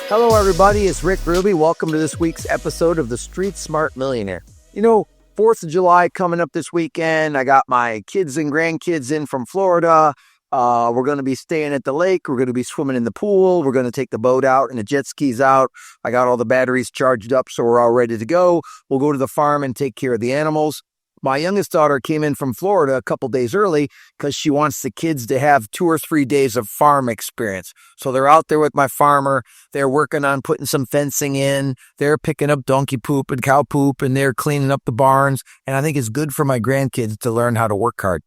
Hello, everybody. It's Rick Ruby. Welcome to this week's episode of the Street Smart Millionaire. 4th of July coming up this weekend. I got my kids and grandkids in from Florida. We're going to be staying at the lake. We're going to be swimming in the pool. We're going to take the boat out and the jet skis out. I got all the batteries charged up, so we're all ready to go. We'll go to the farm and take care of the animals. My youngest daughter came in from Florida a couple days early because she wants the kids to have 2 or 3 days of farm experience. So they're out there with my farmer. They're working on putting some fencing in. They're picking up donkey poop and cow poop, and they're cleaning up the barns. And I think it's good for my grandkids to learn how to work hard.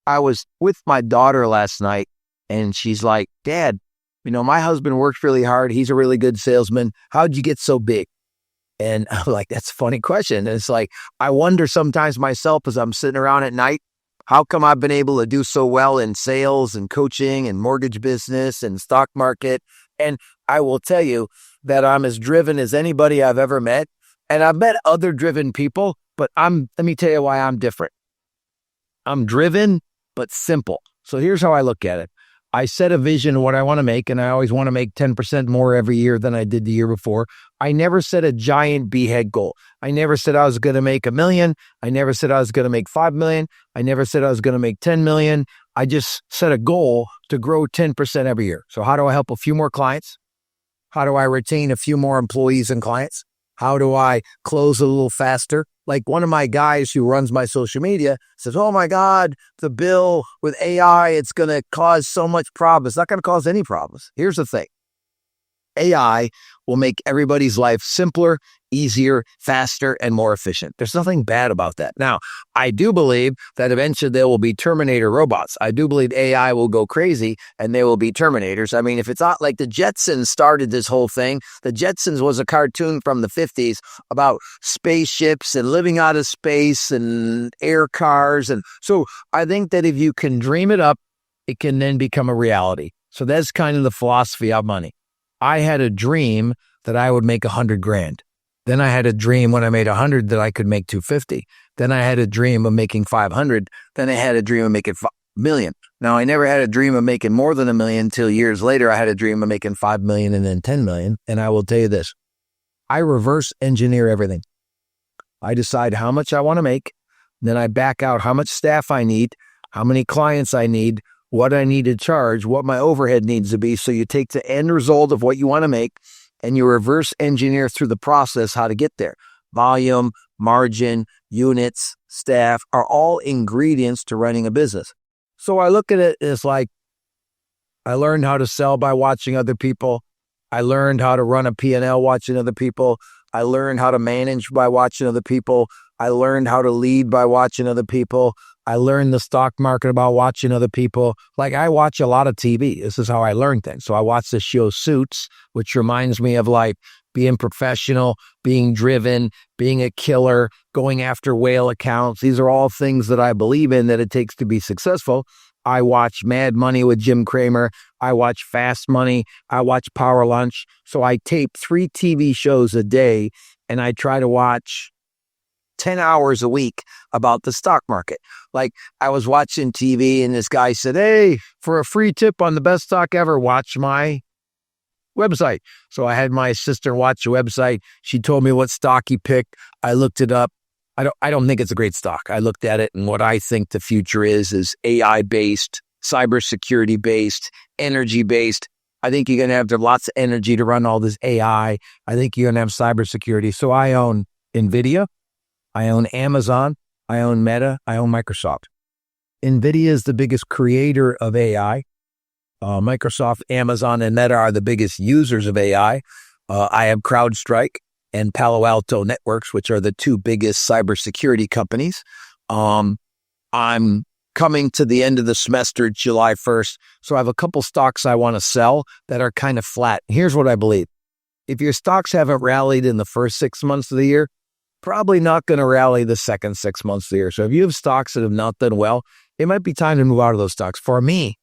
I was with my daughter last night, and she's like, "Dad, my husband works really hard. He's a really good salesman. How'd you get so big?" And I'm like, that's a funny question. And it's like, I wonder sometimes myself as I'm sitting around at night, how come I've been able to do so well in sales and coaching and mortgage business and stock market? And I will tell you that I'm as driven as anybody I've ever met. And I've met other driven people, but let me tell you why I'm different. I'm driven, but simple. So here's how I look at it. I set a vision of what I want to make, and I always want to make 10% more every year than I did the year before. I never set a giant behead goal. I never said I was going to make $1 million. I never said I was going to make $5 million. I never said I was going to make $10 million. I just set a goal to grow 10% every year. So how do I help a few more clients? How do I retain a few more employees and clients? How do I close a little faster? Like one of my guys who runs my social media says, "Oh my God, the bill with AI, it's going to cause so much problems." It's not going to cause any problems. Here's the thing. AI will make everybody's life simpler, easier, faster, and more efficient. There's nothing bad about that. Now, I do believe that eventually there will be Terminator robots. I do believe AI will go crazy and there will be Terminators. I mean, if it's not like the Jetsons started this whole thing, the Jetsons was a cartoon from the 50s about spaceships and living out of space and air cars. And so I think that if you can dream it up, it can then become a reality. So that's kind of the philosophy of money. I had a dream that I would make 100 grand. Then I had a dream when I made 100 that I could make 250. Then I had a dream of making 500. Then I had a dream of making 5 million. Now I never had a dream of making more than $1 million until years later. I had a dream of making 5 million and then 10 million. And I will tell you this, I reverse engineer everything. I decide how much I want to make. Then I back out how much staff I need, how many clients I need, what I need to charge, what my overhead needs to be. So you take the end result of what you want to make and you reverse engineer through the process how to get there. Volume, margin, units, staff are all ingredients to running a business. So I look at it as like, I learned how to sell by watching other people. I learned how to run a P&L watching other people. I learned how to manage by watching other people. I learned how to lead by watching other people. I learned the stock market about watching other people. Like I watch a lot of TV. This is how I learn things. So I watch the show Suits, which reminds me of like being professional, being driven, being a killer, going after whale accounts. These are all things that I believe in that it takes to be successful. I watch Mad Money with Jim Cramer. I watch Fast Money. I watch Power Lunch. So I tape 3 TV shows a day and I try to watch 10 hours a week about the stock market. Like I was watching TV and this guy said, "Hey, for a free tip on the best stock ever, watch my website." So I had my sister watch the website. She told me what stock he picked. I looked it up. I don't think it's a great stock. I looked at it and what I think the future is AI-based, cybersecurity-based, energy-based. I think you're going to have lots of energy to run all this AI. I think you're going to have cybersecurity. So I own NVIDIA. I own Amazon, I own Meta, I own Microsoft. NVIDIA is the biggest creator of AI. Microsoft, Amazon, and Meta are the biggest users of AI. I have CrowdStrike and Palo Alto Networks, which are the 2 biggest cybersecurity companies. I'm coming to the end of the semester, July 1st. So I have a couple stocks I want to sell that are kind of flat. Here's what I believe. If your stocks haven't rallied in the first 6 months of the year, probably not going to rally the second 6 months of the year. So if you have stocks that have not done well, it might be time to move out of those stocks. For me,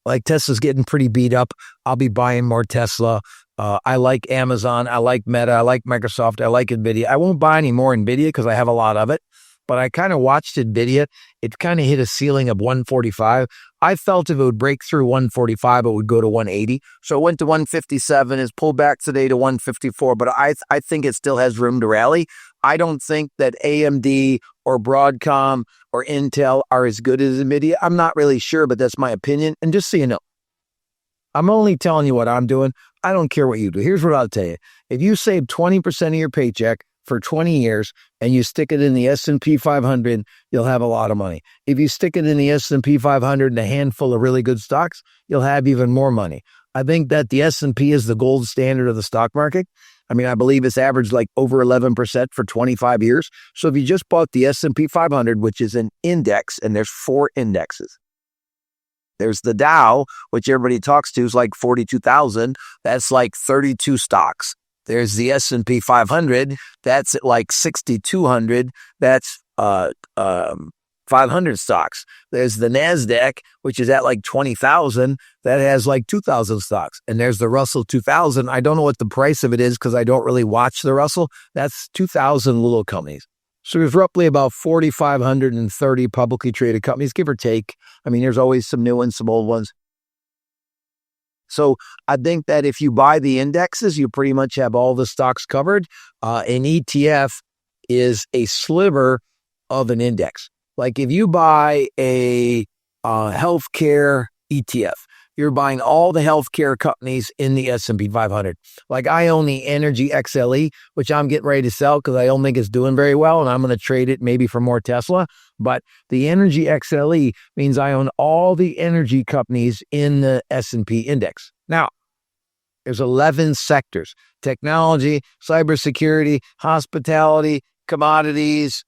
like Tesla's getting pretty beat up. I'll be buying more Tesla. I like Amazon. I like Meta. I like Microsoft. I like NVIDIA. I won't buy any more NVIDIA because I have a lot of it. but I kind of watched NVIDIA. It kind of hit a ceiling of 145. I felt if it would break through 145, it would go to 180. So it went to 157, it's pulled back today to 154, but I think it still has room to rally. I don't think that AMD or Broadcom or Intel are as good as NVIDIA. I'm not really sure, but that's my opinion. And just so you know, I'm only telling you what I'm doing. I don't care what you do. Here's what I'll tell you. If you save 20% of your paycheck for 20 years and you stick it in the S&P 500, you'll have a lot of money. If you stick it in the S&P 500 and a handful of really good stocks, you'll have even more money. I think that the S&P is the gold standard of the stock market. I mean, I believe it's averaged like over 11% for 25 years. So if you just bought the S&P 500, which is an index, and there's 4 indexes. There's the Dow, which everybody talks to is like 42,000. That's like 32 stocks. There's the S&P 500. That's at like 6,200. That's 500 stocks. There's the NASDAQ, which is at like 20,000. That has like 2,000 stocks. And there's the Russell 2000. I don't know what the price of it is because I don't really watch the Russell. That's 2,000 little companies. So there's roughly about 4,530 publicly traded companies, give or take. I mean, there's always some new ones, some old ones. So I think that if you buy the indexes, you pretty much have all the stocks covered. An ETF is a sliver of an index. Like if you buy a healthcare ETF, you're buying all the healthcare companies in the S&P 500. Like I own the Energy XLE, which I'm getting ready to sell because I don't think it's doing very well, and I'm going to trade it maybe for more Tesla. But the Energy XLE means I own all the energy companies in the S&P index. Now, there's 11 sectors: technology, cybersecurity, hospitality, commodities.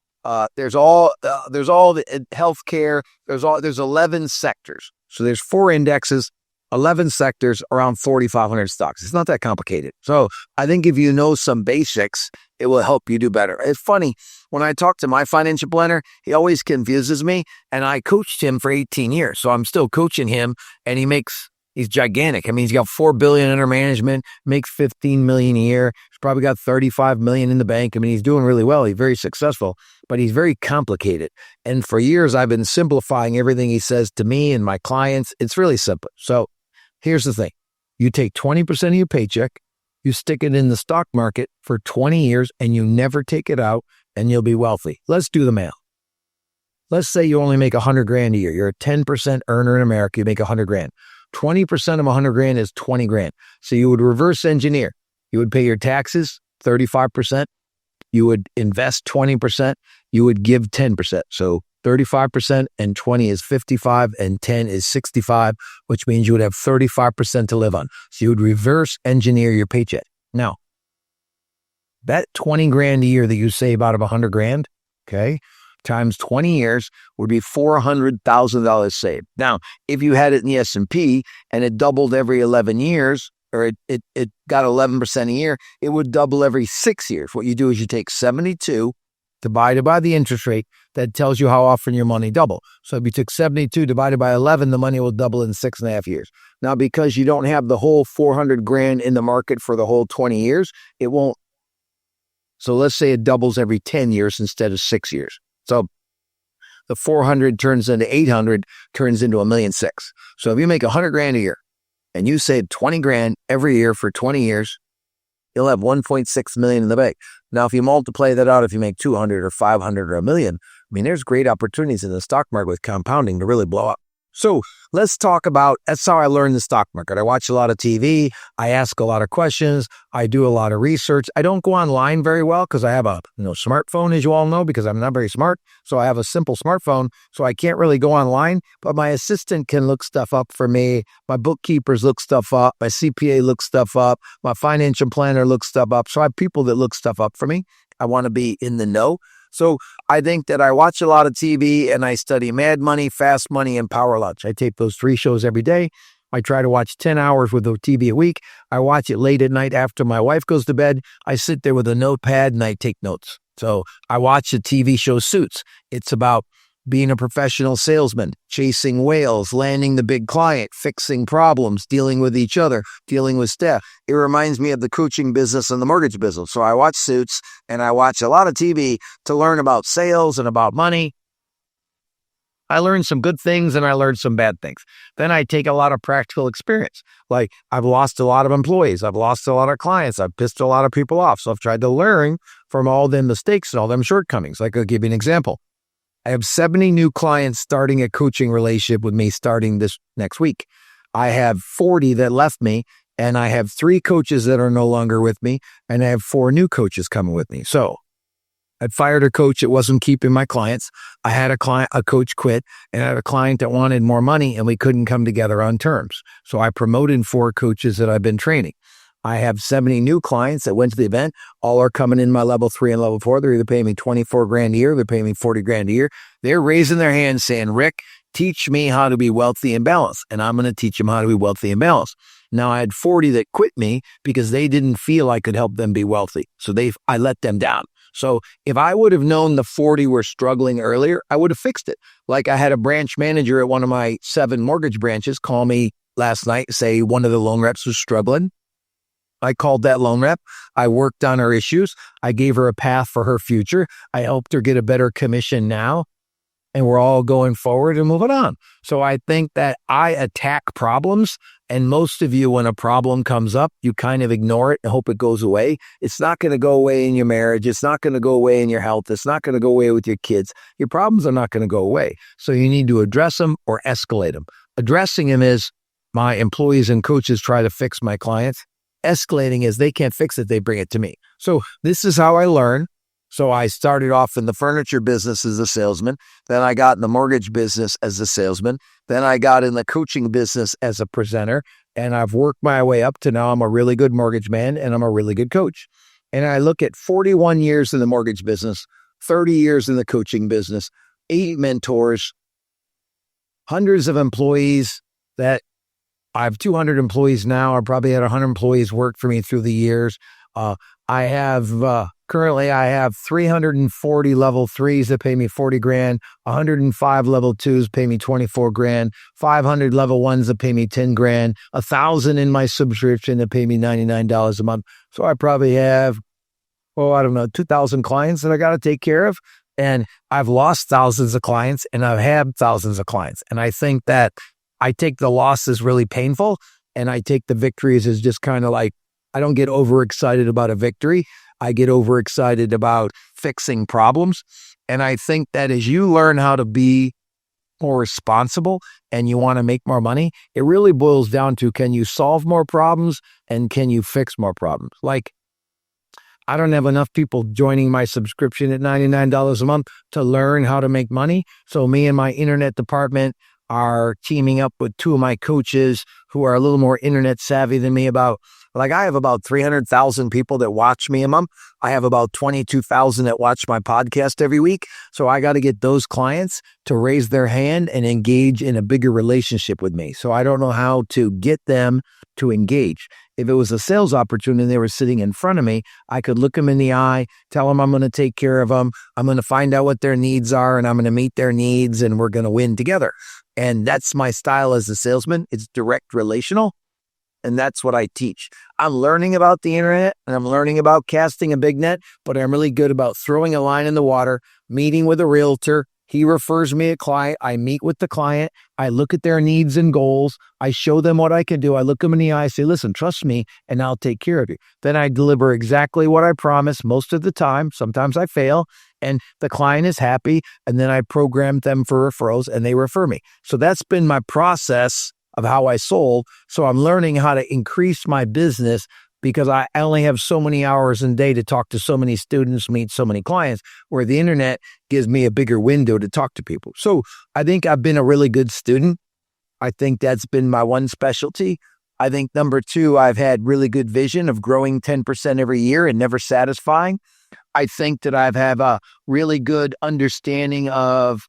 There's all the healthcare. There's 11 sectors. So there's 4 indexes, 11 sectors, around 4,500 stocks. It's not that complicated. So I think if you know some basics, it will help you do better. It's funny, when I talk to my financial planner, he always confuses me, and I coached him for 18 years. So I'm still coaching him, and he's gigantic. I mean, he's got $4 billion under management, makes $15 million a year. He's probably got $35 million in the bank. I mean, he's doing really well. He's very successful, but he's very complicated. And for years, I've been simplifying everything he says to me and my clients. It's really simple. So here's the thing. You take 20% of your paycheck, you stick it in the stock market for 20 years, and you never take it out, and you'll be wealthy. Let's do the math. Let's say you only make $100,000 a year. You're a 10% earner in America. You make $100,000. 20% of $100,000 is $20,000. So you would reverse engineer. You would pay your taxes 35%. You would invest 20%. You would give 10%. So 35% and 20 is 55 and 10 is 65, which means you would have 35% to live on. So you would reverse engineer your paycheck. Now, that $20,000 a year that you save out of $100,000, okay, times 20 years would be $400,000 saved. Now, if you had it in the S&P and it doubled every 11 years, or it got 11% a year, it would double every 6 years. What you do is you take 72 divided by the interest rate. That tells you how often your money double. So if you took 72 divided by 11, the money will double in 6.5 years. Now, because you don't have the whole $400,000 in the market for the whole 20 years, it won't. So let's say it doubles every 10 years instead of 6 years. So the 400 turns into 800, turns into $1.6 million. So if you make $100,000 a year and you save $20,000 every year for 20 years, you'll have $1.6 million in the bank. Now, if you multiply that out, if you make 200 or 500 or $1 million, I mean, there's great opportunities in the stock market with compounding to really blow up. So let's talk about, that's how I learned the stock market. I watch a lot of TV. I ask a lot of questions. I do a lot of research. I don't go online very well because I have a smartphone, as you all know, because I'm not very smart. So I have a simple smartphone, so I can't really go online. But my assistant can look stuff up for me. My bookkeepers look stuff up. My CPA looks stuff up. My financial planner looks stuff up. So I have people that look stuff up for me. I want to be in the know. So I think that I watch a lot of TV and I study Mad Money, Fast Money, and Power Lunch. I tape those 3 shows every day. I try to watch 10 hours with the TV a week. I watch it late at night after my wife goes to bed. I sit there with a notepad and I take notes. So I watch the TV show Suits. It's about being a professional salesman, chasing whales, landing the big client, fixing problems, dealing with each other, dealing with staff. It reminds me of the coaching business and the mortgage business. So I watch Suits and I watch a lot of TV to learn about sales and about money. I learned some good things and I learned some bad things. Then I take a lot of practical experience. Like I've lost a lot of employees. I've lost a lot of clients. I've pissed a lot of people off. So I've tried to learn from all them mistakes and all them shortcomings. Like I'll give you an example. I have 70 new clients starting a coaching relationship with me starting this next week. I have 40 that left me, and I have 3 coaches that are no longer with me, and I have 4 new coaches coming with me. So I'd fired a coach that wasn't keeping my clients. I had a coach quit, and I had a client that wanted more money, and we couldn't come together on terms. So I promoted 4 coaches that I've been training. I have 70 new clients that went to the event. All are coming in my level 3 and level 4. They're either paying me $24,000 a year. They're paying me $40,000 a year. They're raising their hands saying, Rick, teach me how to be wealthy and balanced. And I'm going to teach them how to be wealthy and balanced. Now I had 40 that quit me because they didn't feel I could help them be wealthy. So I let them down. So if I would have known the 40 were struggling earlier, I would have fixed it. Like I had a branch manager at one of my 7 mortgage branches call me last night, say one of the loan reps was struggling. I called that loan rep. I worked on her issues. I gave her a path for her future. I helped her get a better commission now. And we're all going forward and moving on. So I think that I attack problems. And most of you, when a problem comes up, you kind of ignore it and hope it goes away. It's not going to go away in your marriage. It's not going to go away in your health. It's not going to go away with your kids. Your problems are not going to go away. So you need to address them or escalate them. Addressing them is my employees and coaches try to fix my clients. Escalating is they can't fix it. They bring it to me. So this is how I learn. So I started off in the furniture business as a salesman. Then I got in the mortgage business as a salesman. Then I got in the coaching business as a presenter. And I've worked my way up to now I'm a really good mortgage man and I'm a really good coach. And I look at 41 years in the mortgage business, 30 years in the coaching business, 8 mentors, hundreds of employees that I have 200 employees now. I probably had 100 employees work for me through the years. Currently I have 340 level 3s that pay me $40,000, 105 level 2s pay me $24,000, 500 level 1s that pay me $10,000, 1,000 in my subscription that pay me $99 a month. So I probably have, 2,000 clients that I got to take care of. And I've lost thousands of clients and I've had thousands of clients. And I think that I take the losses really painful and I take the victories as just kind of like, I don't get overexcited about a victory. I get overexcited about fixing problems. And I think that as you learn how to be more responsible and you want to make more money, it really boils down to, can you solve more problems and can you fix more problems? Like, I don't have enough people joining my subscription at $99 a month to learn how to make money. So me and my internet department are teaming up with 2 of my coaches who are a little more internet savvy than me I have about 300,000 people that watch me a month. I have about 22,000 that watch my podcast every week. So I got to get those clients to raise their hand and engage in a bigger relationship with me. So I don't know how to get them to engage. If it was a sales opportunity and they were sitting in front of me, I could look them in the eye, tell them I'm going to take care of them. I'm going to find out what their needs are and I'm going to meet their needs and we're going to win together. And that's my style as a salesman. It's direct relational. And that's what I teach. I'm learning about the internet and I'm learning about casting a big net, but I'm really good about throwing a line in the water, meeting with a realtor. He refers me a client. I meet with the client. I look at their needs and goals. I show them what I can do. I look them in the eye, I say, listen, trust me, and I'll take care of you. Then I deliver exactly what I promise most of the time. Sometimes I fail and the client is happy. And then I program them for referrals and they refer me. So that's been my process of how I sold. So I'm learning how to increase my business because I only have so many hours in a day to talk to so many students, meet so many clients, where the internet gives me a bigger window to talk to people. So I think I've been a really good student. I think that's been my one specialty. I think number 2, I've had really good vision of growing 10% every year and never satisfying. I think that I've had a really good understanding of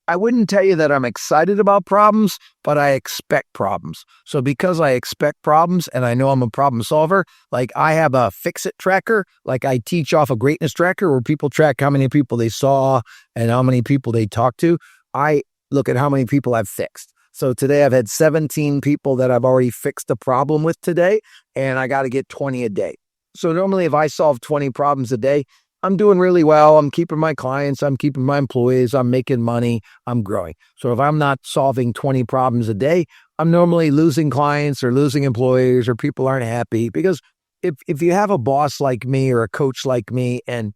I wouldn't tell you that I'm excited about problems, but I expect problems. So because I expect problems and I know I'm a problem solver, like I have a fix-it tracker, like I teach off a greatness tracker where people track how many people they saw and how many people they talked to. I look at how many people I've fixed. So today I've had 17 people that I've already fixed a problem with today, and I got to get 20 a day. So normally if I solve 20 problems a day, I'm doing really well. I'm keeping my clients. I'm keeping my employees. I'm making money. I'm growing. So if I'm not solving 20 problems a day, I'm normally losing clients or losing employees or people aren't happy. Because if you have a boss like me or a coach like me and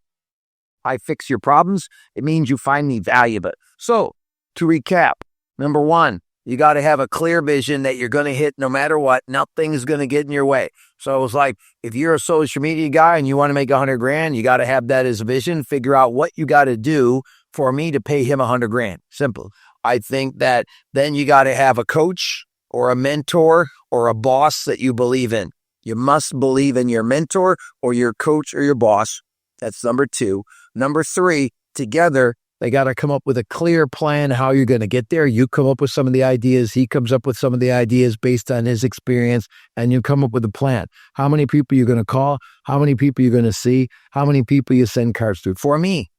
I fix your problems, it means you find me valuable. So to recap, number one, you got to have a clear vision that you're going to hit no matter what. Nothing's going to get in your way. So it was like, if you're a social media guy and you want to make 100 grand, you got to have that as a vision. Figure out what you got to do for me to pay him 100 grand. Simple. I think that then you got to have a coach or a mentor or a boss that you believe in. You must believe in your mentor or your coach or your boss. That's number two. Number three, together, they got to come up with a clear plan how you're going to get there. You come up with some of the ideas. He comes up with some of the ideas based on his experience, and you come up with a plan. How many people you're going to call? How many people you're going to see? How many people you send cards to? For me,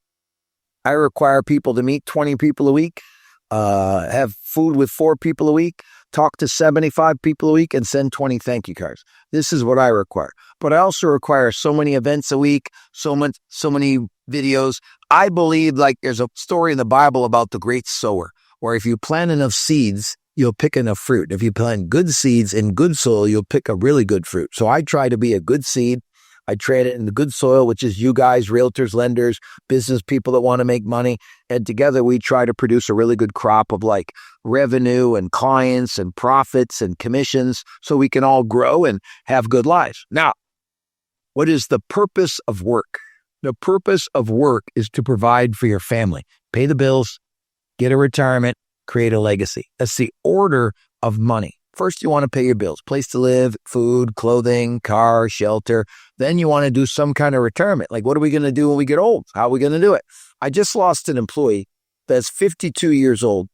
I require people to meet 20 people a week, have food with 4 people a week, talk to 75 people a week, and send 20 thank you cards. This is what I require. But I also require so many events a week, so many videos. I believe like there's a story in the Bible about the great sower, where if you plant enough seeds, you'll pick enough fruit. If you plant good seeds in good soil, you'll pick a really good fruit. So I try to be a good seed. I trade it in the good soil, which is you guys, realtors, lenders, business people that want to make money. And together we try to produce a really good crop of like revenue and clients and profits and commissions so we can all grow and have good lives. Now, what is the purpose of work? The purpose of work is to provide for your family, pay the bills, get a retirement, create a legacy. That's the order of money. First, you want to pay your bills, place to live, food, clothing, car, shelter. Then you want to do some kind of retirement. Like, what are we going to do when we get old? How are we going to do it? I just lost an employee that's 52 years old.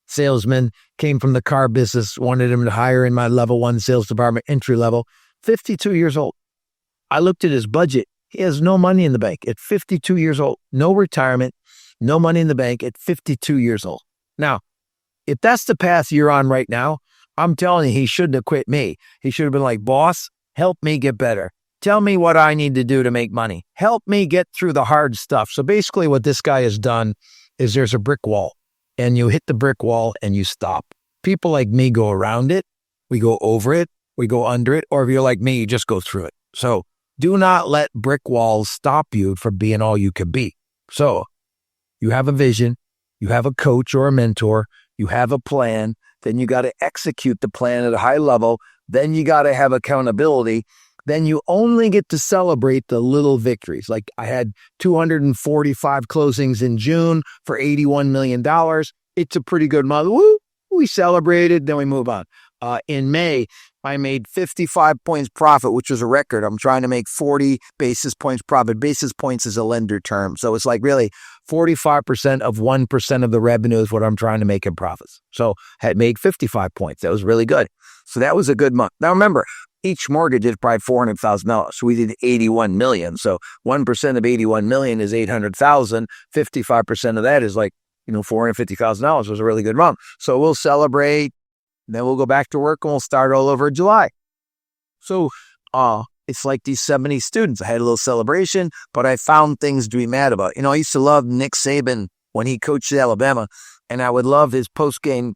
Salesman, came from the car business, wanted him to hire in my level 1 sales department, entry level, 52 years old. I looked at his budget. He has no money in the bank at 52 years old, no retirement, no money in the bank at 52 years old. Now, if that's the path you're on right now, I'm telling you, he shouldn't have quit me. He should have been like, boss, help me get better. Tell me what I need to do to make money. Help me get through the hard stuff. So basically what this guy has done is there's a brick wall and you hit the brick wall and you stop. People like me go around it. We go over it. We go under it. Or if you're like me, you just go through it. So do not let brick walls stop you from being all you can be. So you have a vision, you have a coach or a mentor, you have a plan, then you got to execute the plan at a high level, then you got to have accountability, then you only get to celebrate the little victories. Like I had 245 closings in June for $81 million. It's a pretty good month. Woo! We celebrated, then we move on. In May, I made 55 points profit, which was a record. I'm trying to make 40 basis points profit. Basis points is a lender term. So it's like really 45% of 1% of the revenue is what I'm trying to make in profits. So had made 55 points. That was really good. So that was a good month. Now remember, each mortgage is probably $400,000. So we did 81 million. So 1% of 81 million is 800,000. 55% of that is like, $450,000 was a really good month. So we'll celebrate. Then we'll go back to work and we'll start all over in July. So it's like these 70 students. I had a little celebration, but I found things to be mad about. I used to love Nick Saban when he coached at Alabama, and I would love his post-game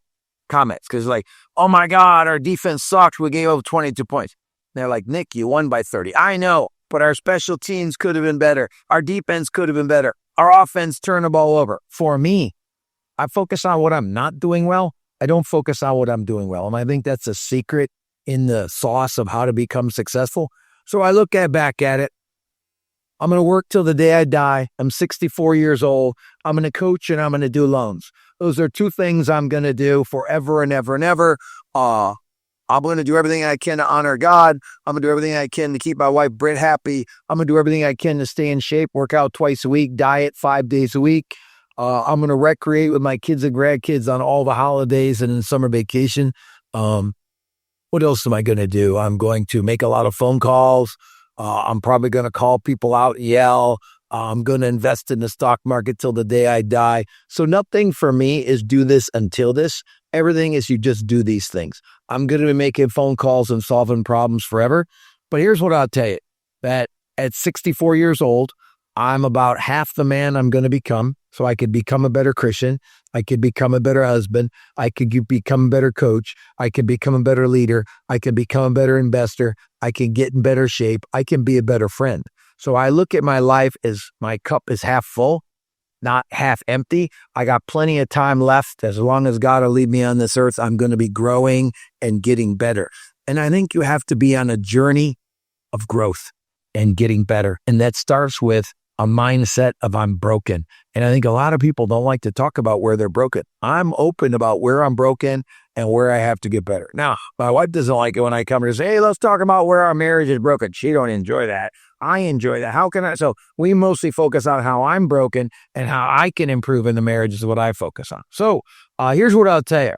comments because like, oh my God, our defense sucked. We gave up 22 points. And they're like, Nick, you won by 30. I know, but our special teams could have been better. Our defense could have been better. Our offense turned the ball over. For me, I focus on what I'm not doing well. I don't focus on what I'm doing well. And I think that's a secret in the sauce of how to become successful. So I look back at it. I'm going to work till the day I die. I'm 64 years old. I'm going to coach and I'm going to do loans. Those are 2 things I'm going to do forever and ever and ever. I'm going to do everything I can to honor God. I'm going to do everything I can to keep my wife, Britt, happy. I'm going to do everything I can to stay in shape, work out twice a week, diet 5 days a week. I'm going to recreate with my kids and grandkids on all the holidays and in summer vacation. What else am I going to do? I'm going to make a lot of phone calls. I'm probably going to call people out, yell. I'm going to invest in the stock market till the day I die. So nothing for me is do this until this. Everything is you just do these things. I'm going to be making phone calls and solving problems forever. But here's what I'll tell you, that at 64 years old, I'm about half the man I'm going to become. So I could become a better Christian. I could become a better husband. I could become a better coach. I could become a better leader. I could become a better investor. I can get in better shape. I can be a better friend. So I look at my life as my cup is half full, not half empty. I got plenty of time left. As long as God will leave me on this earth, I'm going to be growing and getting better. And I think you have to be on a journey of growth and getting better. And that starts with a mindset of I'm broken. And I think a lot of people don't like to talk about where they're broken. I'm open about where I'm broken and where I have to get better. Now, my wife doesn't like it when I come here and say, hey, let's talk about where our marriage is broken. She don't enjoy that. I enjoy that. How can I? So we mostly focus on how I'm broken and how I can improve in the marriage is what I focus on. So here's what I'll tell you.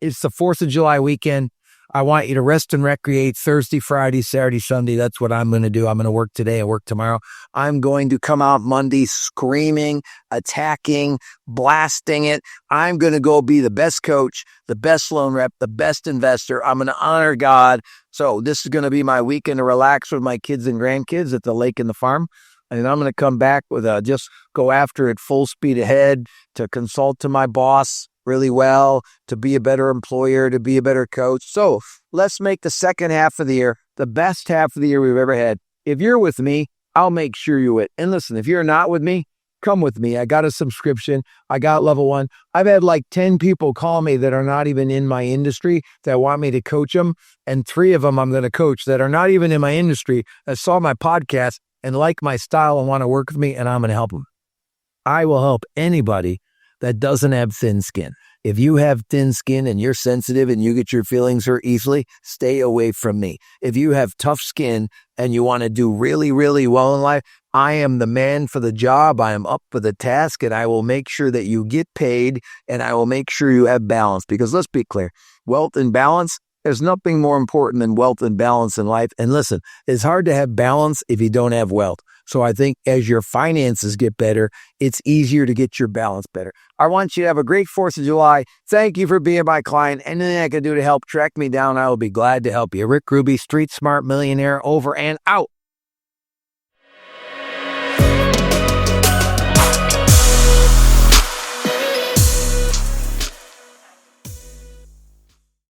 It's the 4th of July weekend. I want you to rest and recreate Thursday, Friday, Saturday, Sunday. That's what I'm going to do. I'm going to work today and work tomorrow. I'm going to come out Monday screaming, attacking, blasting it. I'm going to go be the best coach, the best loan rep, the best investor. I'm going to honor God. So this is going to be my weekend to relax with my kids and grandkids at the lake and the farm. And I'm going to come back with just go after it full speed ahead to consult to my boss really well, to be a better employer, to be a better coach. So let's make the second half of the year the best half of the year we've ever had. If you're with me, I'll make sure you're with. And listen, if you're not with me, come with me. I got a subscription. I got level 1. I've had like 10 people call me that are not even in my industry that want me to coach them. And 3 of them I'm going to coach that are not even in my industry that saw my podcast and like my style and want to work with me, and I'm going to help them. I will help anybody that doesn't have thin skin. If you have thin skin and you're sensitive and you get your feelings hurt easily, stay away from me. If you have tough skin and you want to do really, really well in life, I am the man for the job. I am up for the task, and I will make sure that you get paid, and I will make sure you have balance. Because let's be clear, wealth and balance, there's nothing more important than wealth and balance in life. And listen, it's hard to have balance if you don't have wealth. So I think as your finances get better, it's easier to get your balance better. I want you to have a great 4th of July. Thank you for being my client. Anything I can do to help track me down, I will be glad to help you. Rick Ruby, Street Smart Millionaire, over and out.